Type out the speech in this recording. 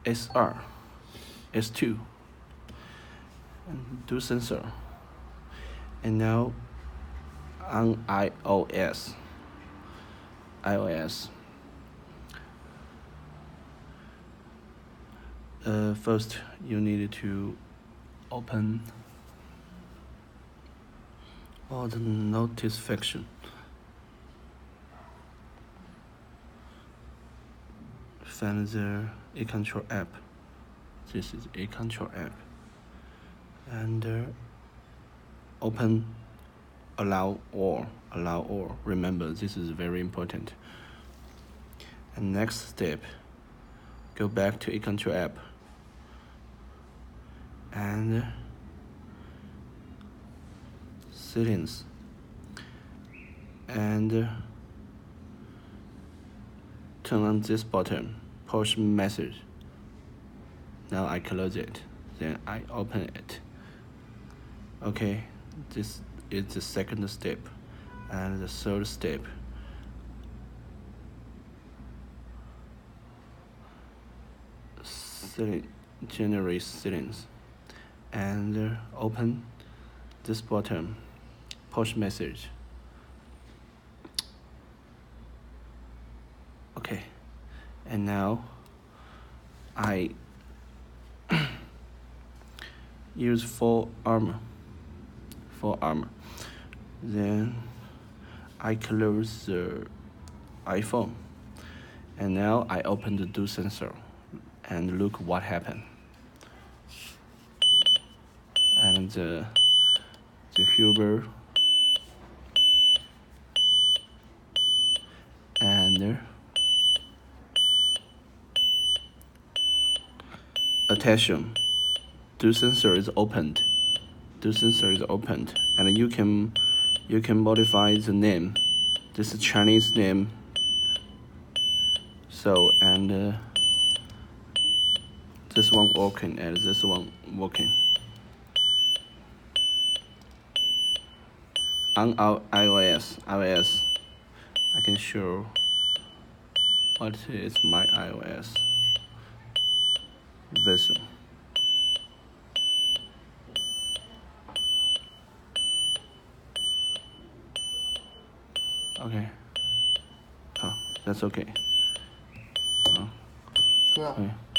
SR, S2, and do sensor. And now on iOS, first you need to open all the notification. Find the e-control app. This is e-control app. And open allow all. Remember, this is very important. And next step, go back to e-control app and settings and turn on this button, push message. Now I close it, then I open it. Okay, this is the second step. And the third step, generate settings and open this button, push message. Okay, and now I use full armor. Then I close the iPhone, and now I open the do sensor and look what happened. And the Huber and attention, do sensor is opened. And you can modify the name. This is Chinese name. So and this one working and this one working. On our iOS, I can show what is my iOS version. Okay. That's okay. 哥。Okay.